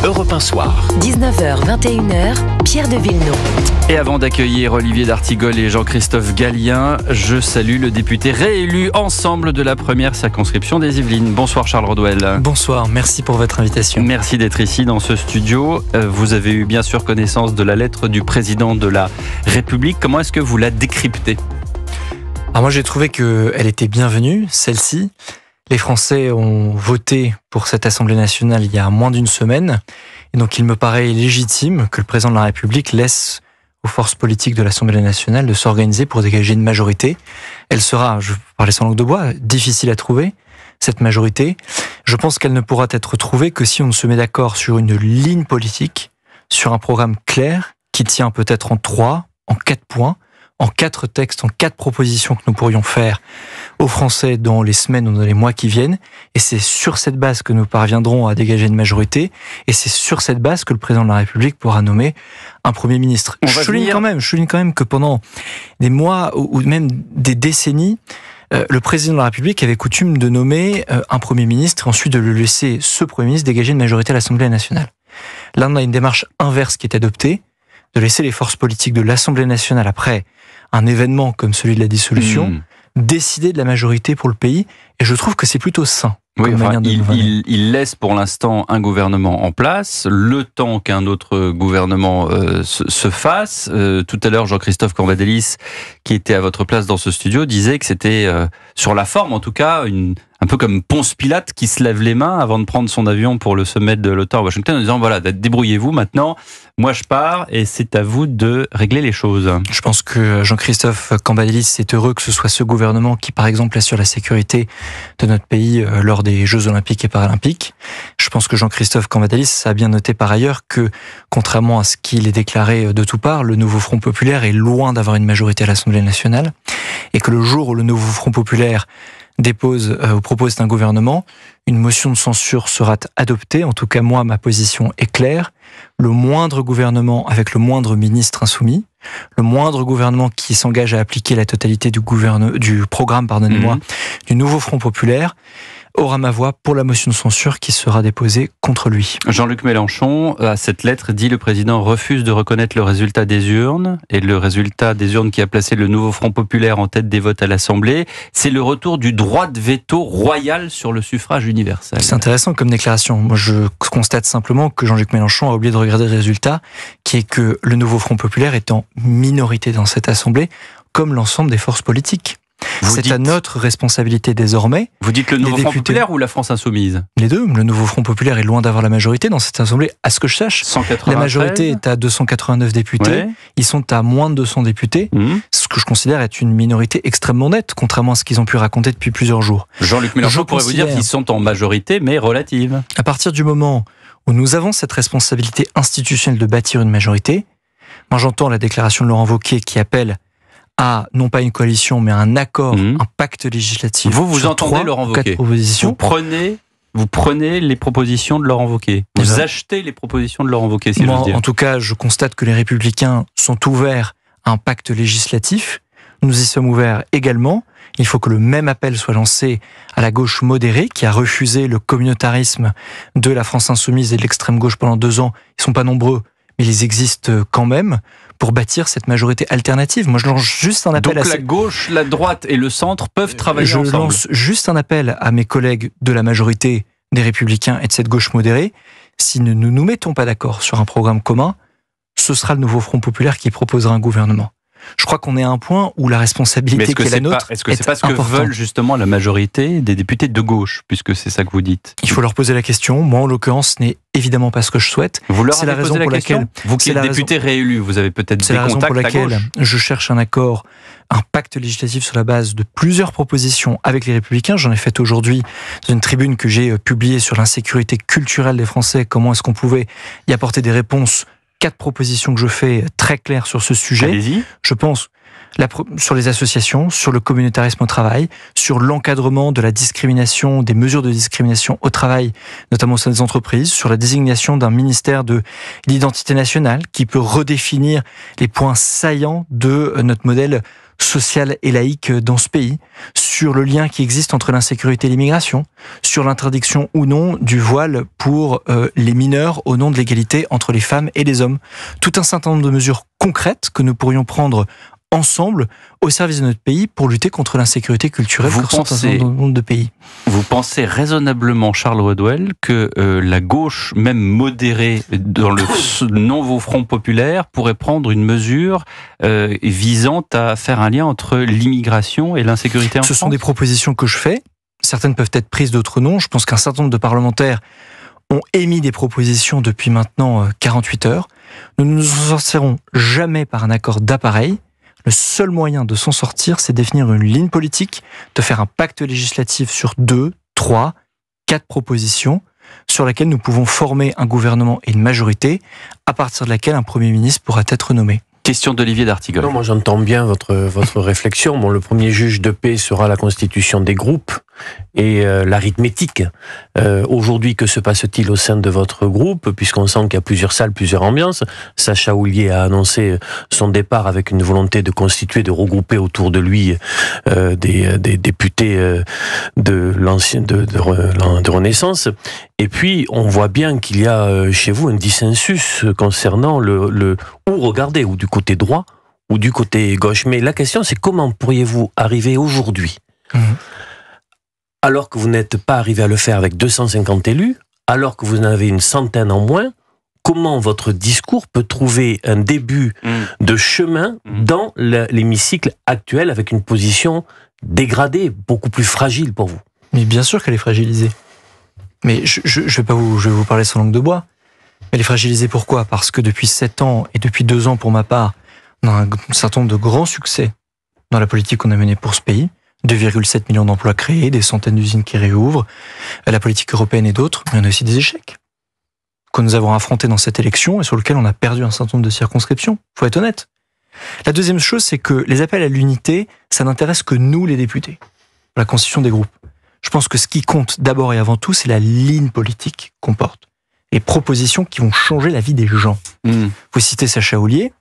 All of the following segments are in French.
Europe 1 Soir. 19h, 21h, Pierre de Villeneuve. Et avant d'accueillir Olivier d'Artigol et Jean-Christophe Gallien, je salue le député réélu ensemble de la première circonscription des Yvelines. Bonsoir Charles Rodwell. Bonsoir, merci pour votre invitation. Merci d'être ici dans ce studio. Vous avez eu bien sûr connaissance de la lettre du président de la République. Comment est-ce que vous la décryptez ? Alors moi j'ai trouvé qu'elle était bienvenue, celle-ci. Les Français ont voté pour cette Assemblée nationale il y a moins d'une semaine. Et donc il me paraît légitime que le président de la République laisse aux forces politiques de l'Assemblée nationale de s'organiser pour dégager une majorité. Elle sera, je parlais sans langue de bois, difficile à trouver, cette majorité. Je pense qu'elle ne pourra être trouvée que si on se met d'accord sur une ligne politique, sur un programme clair qui tient peut-être en 4 points, en 4 textes, en 4 propositions que nous pourrions faire aux Français dans les semaines ou dans les mois qui viennent. Et c'est sur cette base que nous parviendrons à dégager une majorité. Et c'est sur cette base que le président de la République pourra nommer un Premier ministre. Je souligne quand même que pendant des mois ou même des décennies, le président de la République avait coutume de nommer un Premier ministre et ensuite de le laisser, ce Premier ministre, dégager une majorité à l'Assemblée nationale. Là, on a une démarche inverse qui est adoptée, de laisser les forces politiques de l'Assemblée nationale, après un événement comme celui de la dissolution, décider de la majorité pour le pays. Et je trouve que c'est plutôt sain. Oui, enfin, il laisse pour l'instant un gouvernement en place, le temps qu'un autre gouvernement se fasse. Tout à l'heure, Jean-Christophe Cambadélis, qui était à votre place dans ce studio, disait que c'était, sur la forme en tout cas, un peu comme Ponce Pilate qui se lève les mains avant de prendre son avion pour le sommet de l'OTAN à Washington, en disant voilà, débrouillez-vous maintenant, moi je pars et c'est à vous de régler les choses. Je pense que Jean-Christophe Cambadélis est heureux que ce soit ce gouvernement qui, par exemple, assure la sécurité de notre pays lors des Jeux Olympiques et Paralympiques. Je pense que Jean-Christophe Cambadélis a bien noté par ailleurs que, contrairement à ce qu'il est déclaré de tout part, le nouveau Front Populaire est loin d'avoir une majorité à l'Assemblée nationale et que le jour où le nouveau Front Populaire propose un gouvernement, une motion de censure sera adoptée. En tout cas, moi, ma position est claire. Le moindre gouvernement avec le moindre ministre insoumis, le moindre gouvernement qui s'engage à appliquer la totalité du programme, du nouveau Front Populaire, aura ma voix pour la motion de censure qui sera déposée contre lui. Jean-Luc Mélenchon, à cette lettre, dit le président refuse de reconnaître le résultat des urnes, et le résultat des urnes qui a placé le nouveau Front Populaire en tête des votes à l'Assemblée, c'est le retour du droit de veto royal sur le suffrage universel. C'est intéressant comme déclaration. Moi, je constate simplement que Jean-Luc Mélenchon a oublié de regarder le résultat, qui est que le nouveau Front Populaire est en minorité dans cette Assemblée, comme l'ensemble des forces politiques. C'est à notre responsabilité désormais. Vous dites le nouveau Front Populaire ou la France Insoumise ? Les deux. Le nouveau Front Populaire est loin d'avoir la majorité dans cette Assemblée, à ce que je sache. 193. La majorité est à 289 députés. Ouais. Ils sont à moins de 200 députés. Ce que je considère être une minorité extrêmement nette, contrairement à ce qu'ils ont pu raconter depuis plusieurs jours. Jean-Luc Mélenchon pourrait vous dire qu'ils sont en majorité, mais relative. À partir du moment où nous avons cette responsabilité institutionnelle de bâtir une majorité, moi j'entends la déclaration de Laurent Wauquiez qui appelle à, non pas une coalition, mais un accord, un pacte législatif. Vous entendez Laurent Wauquiez ? Vous prenez les propositions de Laurent Wauquiez. Vous achetez les propositions de Laurent Wauquiez, si j'ose dire. En tout cas, je constate que les Républicains sont ouverts à un pacte législatif. Nous y sommes ouverts également. Il faut que le même appel soit lancé à la gauche modérée, qui a refusé le communautarisme de la France Insoumise et de l'extrême gauche pendant 2 ans. Ils ne sont pas nombreux, mais ils existent quand même, pour bâtir cette majorité alternative. Moi, je lance juste un appel. Donc la gauche, la droite et le centre peuvent travailler ensemble. Je lance juste un appel à mes collègues de la majorité des Républicains et de cette gauche modérée. Si nous ne nous mettons pas d'accord sur un programme commun, ce sera le nouveau Front Populaire qui proposera un gouvernement. Je crois qu'on est à un point où la responsabilité qui est la nôtre est-ce que c'est pas ce que veulent justement la majorité des députés de gauche, puisque c'est ça que vous dites ? Il faut leur poser la question. Moi, en l'occurrence, ce n'est évidemment pas ce que je souhaite. Vous leur avez posé la question ? Vous qui êtes député réélu, vous avez peut-être des contacts à gauche. C'est la raison pour laquelle je cherche un accord, un pacte législatif sur la base de plusieurs propositions avec les Républicains. J'en ai fait aujourd'hui dans une tribune que j'ai publiée sur l'insécurité culturelle des Français. Comment est-ce qu'on pouvait y apporter des réponses ? 4 propositions que je fais très claires sur ce sujet. Allez-y. Je pense sur les associations, sur le communautarisme au travail, sur l'encadrement de la discrimination, des mesures de discrimination au travail, notamment au sein des entreprises, sur la désignation d'un ministère de l'identité nationale qui peut redéfinir les points saillants de notre modèle sociale et laïque dans ce pays, sur le lien qui existe entre l'insécurité et l'immigration, sur l'interdiction ou non du voile pour les mineurs au nom de l'égalité entre les femmes et les hommes. Tout un certain nombre de mesures concrètes que nous pourrions prendre ensemble au service de notre pays pour lutter contre l'insécurité culturelle que ressentent un certain nombre de pays. Vous pensez raisonnablement, Charles Redouel, que la gauche, même modérée dans le nouveau Front populaire, pourrait prendre une mesure visant à faire un lien entre l'immigration et l'insécurité en France ? Ce sont des propositions que je fais. Certaines peuvent être prises, d'autres non. Je pense qu'un certain nombre de parlementaires ont émis des propositions depuis maintenant 48 heures. Nous ne nous en sortirons jamais par un accord d'appareil. Le seul moyen de s'en sortir, c'est de définir une ligne politique, de faire un pacte législatif sur 2, 3, 4 propositions sur lesquelles nous pouvons former un gouvernement et une majorité, à partir de laquelle un Premier ministre pourra être nommé. Question d'Olivier d'Artigol. Non, moi j'entends bien votre réflexion. Bon, le premier juge de paix sera la constitution des groupes et l'arithmétique. Aujourd'hui, que se passe-t-il au sein de votre groupe, puisqu'on sent qu'il y a plusieurs salles, plusieurs ambiances. Sacha Houlié a annoncé son départ avec une volonté de constituer, de regrouper autour de lui des députés de Renaissance. Et puis, on voit bien qu'il y a chez vous un dissensus concernant le où regarder, ou du côté droit, ou du côté gauche. Mais la question, c'est comment pourriez-vous arriver aujourd'hui, alors que vous n'êtes pas arrivé à le faire avec 250 élus, alors que vous en avez une centaine en moins, comment votre discours peut trouver un début de chemin dans l'hémicycle actuel avec une position dégradée, beaucoup plus fragile pour vous? Mais bien sûr qu'elle est fragilisée. Mais je vais vous parler sans langue de bois. Elle est fragilisée pourquoi ? Parce que depuis 7 ans et depuis 2 ans pour ma part, on a un certain nombre de grands succès dans la politique qu'on a menée pour ce pays. 2,7 millions d'emplois créés, des centaines d'usines qui réouvrent, la politique européenne et d'autres, mais on a aussi des échecs que nous avons affrontés dans cette élection et sur lesquels on a perdu un certain nombre de circonscriptions. Faut être honnête. La deuxième chose, c'est que les appels à l'unité, ça n'intéresse que nous, les députés, la constitution des groupes. Je pense que ce qui compte d'abord et avant tout, c'est la ligne politique qu'on porte. Les propositions qui vont changer la vie des gens. Vous citez Sacha Houlié,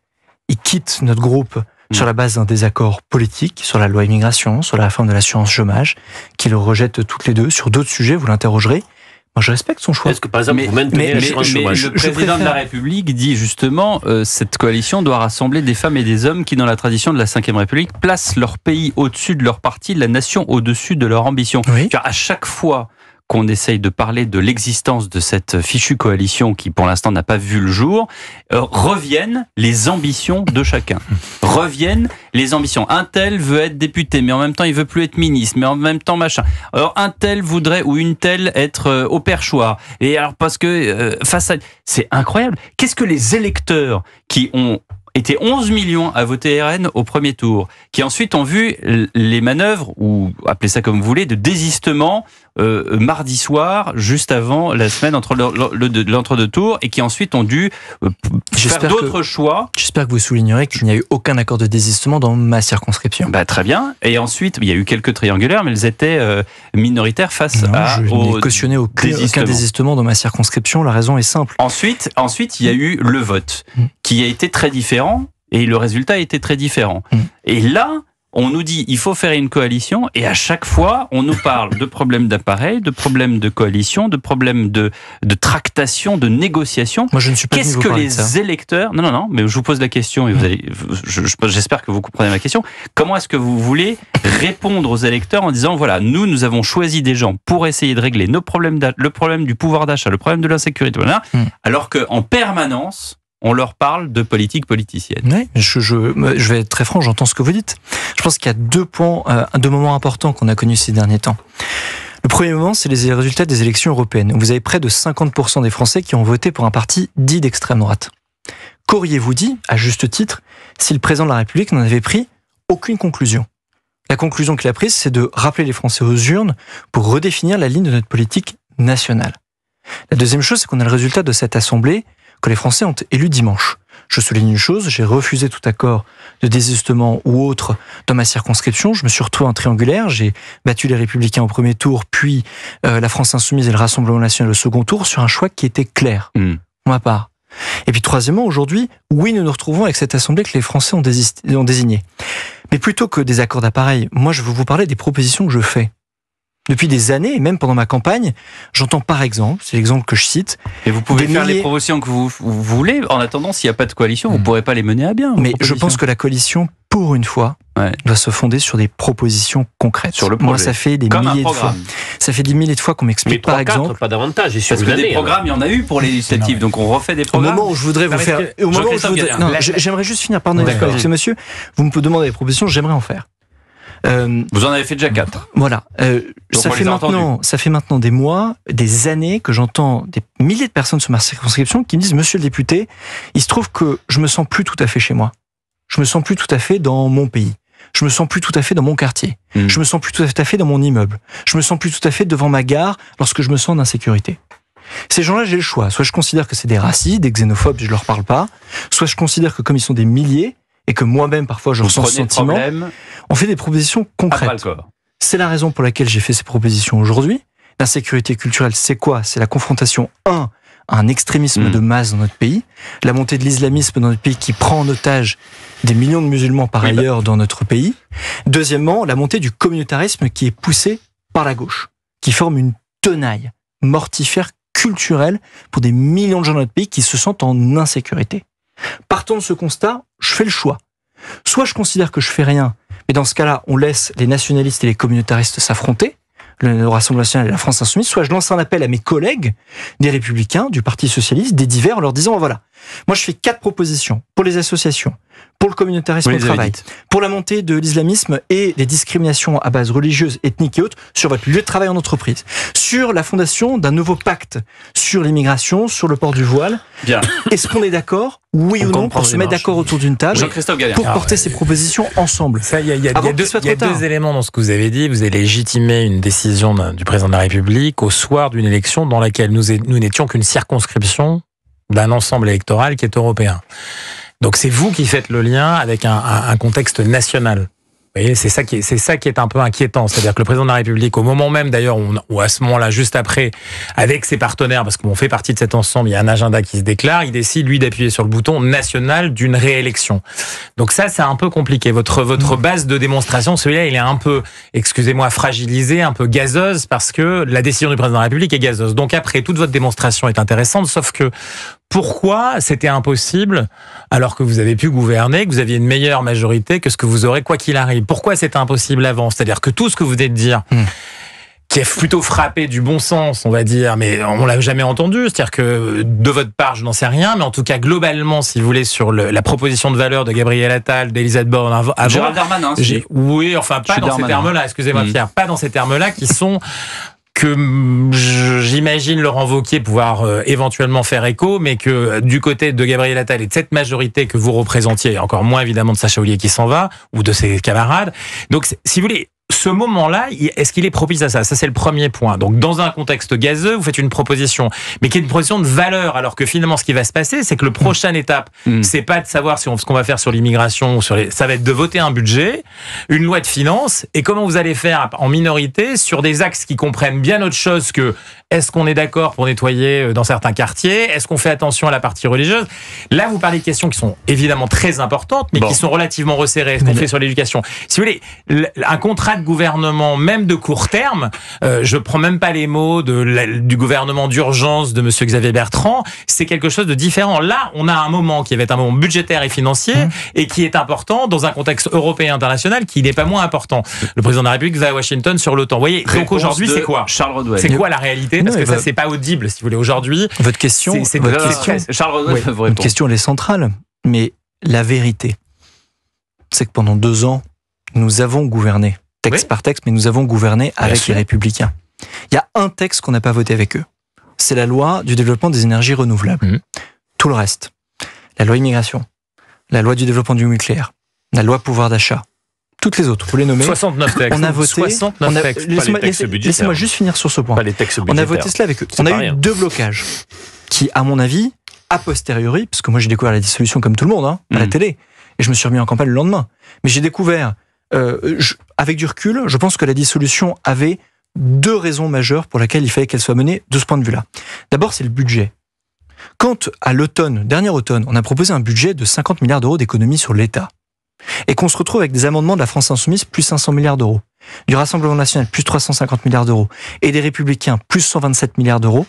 il quitte notre groupe sur la base d'un désaccord politique, sur la loi immigration, sur la réforme de l'assurance chômage, qui le rejette toutes les deux. Sur d'autres sujets, vous l'interrogerez. Moi, je respecte son choix. Est-ce que, par exemple, vous maintenez l'assurance chômage ? Le président de la République dit justement cette coalition doit rassembler des femmes et des hommes qui, dans la tradition de la Ve République, placent leur pays au-dessus de leur parti, la nation au-dessus de leur ambition. Oui. Car à chaque fois qu'on essaye de parler de l'existence de cette fichue coalition qui, pour l'instant, n'a pas vu le jour, reviennent les ambitions de chacun. Reviennent les ambitions. Un tel veut être député, mais en même temps, il veut plus être ministre, mais en même temps, machin. Alors, un tel voudrait, ou une telle, être au perchoir. Et alors, parce que, face à... C'est incroyable. Qu'est-ce que les électeurs qui ont été 11 millions à voter RN au premier tour, qui ensuite ont vu les manœuvres, ou appelez ça comme vous voulez, de désistement mardi soir, juste avant la semaine entre l'entre-deux tours, et qui ensuite ont dû faire d'autres choix. J'espère que vous soulignerez qu'il n'y a eu aucun accord de désistement dans ma circonscription. Bah, très bien. Et ensuite, il y a eu quelques triangulaires, mais elles étaient minoritaires face je n'ai cautionné aucun désistement dans ma circonscription. La raison est simple. Ensuite, il y a eu le vote, qui a été très différent, et le résultat a été très différent. Et là, on nous dit il faut faire une coalition, et à chaque fois, on nous parle de problèmes d'appareil, de problèmes de coalition, de problèmes de tractation, de négociation. Moi, je ne suis pas Qu'est-ce que les électeurs... Non, mais je vous pose la question, et j'espère que vous comprenez ma question. Comment est-ce que vous voulez répondre aux électeurs en disant, voilà, nous avons choisi des gens pour essayer de régler nos problèmes, le problème du pouvoir d'achat, le problème de l'insécurité, voilà, alors qu'en permanence, on leur parle de politique politicienne. Oui, je vais être très franc, j'entends ce que vous dites. Je pense qu'il y a 2 moments importants qu'on a connus ces derniers temps. Le premier moment, c'est les résultats des élections européennes. Vous avez près de 50% des Français qui ont voté pour un parti dit d'extrême droite. Qu'auriez-vous dit, à juste titre, si le président de la République n'en avait pris aucune conclusion ? La conclusion qu'il a prise, c'est de rappeler les Français aux urnes pour redéfinir la ligne de notre politique nationale. La deuxième chose, c'est qu'on a le résultat de cette assemblée que les Français ont élu dimanche. Je souligne une chose, j'ai refusé tout accord de désistement ou autre dans ma circonscription. Je me suis retrouvé en triangulaire, j'ai battu les Républicains au premier tour, puis la France Insoumise et le Rassemblement National au second tour sur un choix qui était clair, pour ma part. Et puis troisièmement, aujourd'hui, oui, nous nous retrouvons avec cette assemblée que les Français ont désignée. Mais plutôt que des accords d'appareil, moi je veux vous parler des propositions que je fais. Depuis des années, et même pendant ma campagne, j'entends par exemple, c'est l'exemple que je cite... Et vous pouvez faire les propositions que vous voulez. En attendant, s'il n'y a pas de coalition, vous ne pourrez pas les mener à bien. Mais je pense que la coalition, pour une fois, doit se fonder sur des propositions concrètes. Sur le projet. Moi, ça fait des milliers de fois. Ça fait des milliers de fois qu'on m'explique, par exemple... pas davantage. Et parce que des programmes, il y en a eu pour les législatives, donc on refait des programmes. Au moment où je voudrais vous faire... J'aimerais juste finir, pardon, parce que monsieur, vous me demandez des propositions, j'aimerais en faire. Vous en avez fait déjà 4. Voilà. Ça fait maintenant des mois, des années que j'entends des milliers de personnes sur ma circonscription qui me disent « Monsieur le député, il se trouve que je me sens plus tout à fait chez moi. Je me sens plus tout à fait dans mon pays. Je me sens plus tout à fait dans mon quartier. Je me sens plus tout à fait dans mon immeuble. Je me sens plus tout à fait devant ma gare lorsque je me sens en insécurité. » Ces gens-là, j'ai le choix. Soit je considère que c'est des racistes, des xénophobes, je leur parle pas. Soit je considère que comme ils sont des milliers, et que moi-même, parfois, je ressens ce sentiment, on fait des propositions concrètes. C'est la raison pour laquelle j'ai fait ces propositions aujourd'hui. L'insécurité culturelle, c'est quoi? C'est la confrontation, à un extrémisme de masse dans notre pays, la montée de l'islamisme dans notre pays qui prend en otage des millions de musulmans par ailleurs dans notre pays. Deuxièmement, la montée du communautarisme qui est poussé par la gauche, qui forme une tenaille mortifère culturelle pour des millions de gens dans notre pays qui se sentent en insécurité. Partant de ce constat, je fais le choix. Soit je considère que je fais rien, mais dans ce cas-là, on laisse les nationalistes et les communautaristes s'affronter, le Rassemblement national et la France insoumise, soit je lance un appel à mes collègues des Républicains, du Parti socialiste, des divers, en leur disant, voilà, moi je fais 4 propositions pour les associations, pour le communautarisme au travail, pour la montée de l'islamisme et les discriminations à base religieuse, ethnique et autres sur votre lieu de travail en entreprise, sur la fondation d'un nouveau pacte sur l'immigration, sur le port du voile. Bien. Est-ce qu'on est d'accord, oui ou non, pour se mettre d'accord autour d'une table pour porter ces propositions ensemble? Il y a deux éléments dans ce que vous avez dit. Vous avez légitimé une décision du président de la République au soir d'une élection dans laquelle nous n'étions qu'une circonscription d'un ensemble électoral qui est européen. Donc c'est vous qui faites le lien avec un contexte national. Vous voyez, c'est ça qui est un peu inquiétant. C'est-à-dire que le président de la République, au moment même d'ailleurs, ou à ce moment-là, juste après, avec ses partenaires, parce qu'on fait partie de cet ensemble, il y a un agenda qui se déclare, il décide, lui, d'appuyer sur le bouton national d'une réélection. Donc ça, c'est un peu compliqué. Votre base de démonstration, celui-là, il est un peu, excusez-moi, fragilisé, un peu gazeuse, parce que la décision du président de la République est gazeuse. Donc après, toute votre démonstration est intéressante, sauf que pourquoi c'était impossible alors que vous avez pu gouverner, que vous aviez une meilleure majorité que ce que vous aurez quoi qu'il arrive? Pourquoi c'était impossible avant? C'est-à-dire que tout ce que vous venez de dire, qui est plutôt frappé du bon sens, on va dire, mais on l'a jamais entendu. C'est-à-dire que de votre part, je n'en sais rien, mais en tout cas globalement, si vous voulez, sur la proposition de valeur de Gabriel Attal, d'Elisabeth Borne avant, Gérald Darmanin. Oui, enfin pas dans ces termes-là. Excusez-moi, Pierre, pas dans ces termes-là qui sont que j'imagine Laurent Wauquiez pouvoir éventuellement faire écho, mais que du côté de Gabriel Attal et de cette majorité que vous représentiez, et encore moins évidemment de Sacha Houlié qui s'en va, ou de ses camarades. Donc, si vous voulez, ce moment-là, est-ce qu'il est propice à ça? Ça, c'est le premier point. Donc, dans un contexte gazeux, vous faites une proposition, mais qui est une proposition de valeur, alors que finalement, ce qui va se passer, c'est que le prochaine étape, c'est pas de savoir ce qu'on va faire sur l'immigration, ou ça va être de voter un budget, une loi de finances, et comment vous allez faire en minorité sur des axes qui comprennent bien autre chose que est-ce qu'on est d'accord pour nettoyer dans certains quartiers? Est-ce qu'on fait attention à la partie religieuse? Là, vous parlez de questions qui sont évidemment très importantes, mais qui sont relativement resserrées. Est-ce qu'on fait sur l'éducation? Si vous voulez, un contrat de gouvernement, même de court terme, je prends même pas les mots du gouvernement d'urgence de monsieur Xavier Bertrand, c'est quelque chose de différent. Là, on a un moment qui va être un moment budgétaire et financier, et qui est important dans un contexte européen international qui n'est pas moins important. Le président de la République va à Washington sur l'OTAN. Vous voyez, donc aujourd'hui, c'est quoi? Charles Rodwell. C'est quoi la réalité? Parce que ça, c'est pas audible, si vous voulez, aujourd'hui. Votre question, Charles Rodwell peut vous répondre. Votre question, elle est centrale. Mais la vérité, c'est que pendant 2 ans, nous avons gouverné, texte par texte, mais nous avons gouverné avec les Républicains. Il y a un texte qu'on n'a pas voté avec eux. C'est la loi du développement des énergies renouvelables. Tout le reste, la loi immigration, la loi du développement du nucléaire, la loi pouvoir d'achat, toutes les autres, vous les nommez. 69 textes. On a voté. 69 textes. Laissez-moi juste finir sur ce point. Pas les textes budgétaires. On a voté cela avec eux. On a eu 2 blocages qui, à mon avis, a posteriori, parce que moi j'ai découvert la dissolution comme tout le monde, à la télé, et je me suis remis en campagne le lendemain. Mais j'ai découvert, avec du recul, je pense que la dissolution avait 2 raisons majeures pour lesquelles il fallait qu'elle soit menée de ce point de vue-là. D'abord, c'est le budget. Quand, à l'automne, dernier automne, on a proposé un budget de 50 milliards d'euros d'économies sur l'État, et qu'on se retrouve avec des amendements de la France Insoumise plus 500 milliards d'euros, du Rassemblement National plus 350 milliards d'euros et des Républicains plus 127 milliards d'euros,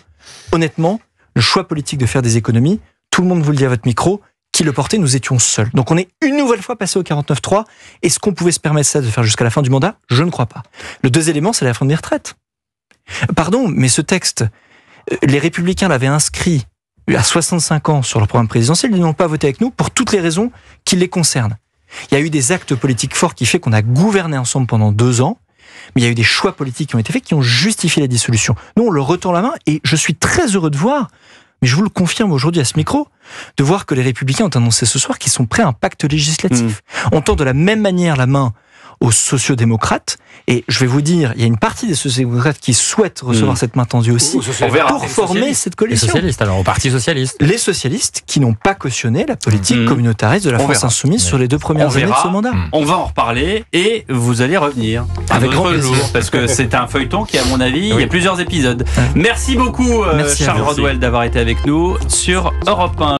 honnêtement, le choix politique de faire des économies, tout le monde vous le dit à votre micro, qui le portait, nous étions seuls. Donc on est une nouvelle fois passé au 49.3. Est-ce qu'on pouvait se permettre ça de faire jusqu'à la fin du mandat ? Je ne crois pas. Le deuxième élément, c'est la réforme des retraites. Pardon, mais ce texte, les Républicains l'avaient inscrit à 65 ans sur leur programme présidentiel, ils n'ont pas voté avec nous pour toutes les raisons qui les concernent. Il y a eu des actes politiques forts qui font qu'on a gouverné ensemble pendant 2 ans, mais il y a eu des choix politiques qui ont été faits qui ont justifié la dissolution. Nous, on leur retend la main et je suis très heureux de voir, mais je vous le confirme aujourd'hui à ce micro, de voir que les Républicains ont annoncé ce soir qu'ils sont prêts à un pacte législatif. On tend de la même manière la main aux sociodémocrates, et je vais vous dire, il y a une partie des sociodémocrates qui souhaitent recevoir cette main tendue aussi pour former cette coalition. Les socialistes, alors, au Parti socialiste. Les socialistes qui n'ont pas cautionné la politique communautariste de la France Insoumise sur les 2 premières années de ce mandat. On va en reparler et vous allez revenir avec grand plaisir, parce que c'est un feuilleton qui, à mon avis, il y a plusieurs épisodes. Merci beaucoup, Charles Rodwell, d'avoir été avec nous sur Europe 1.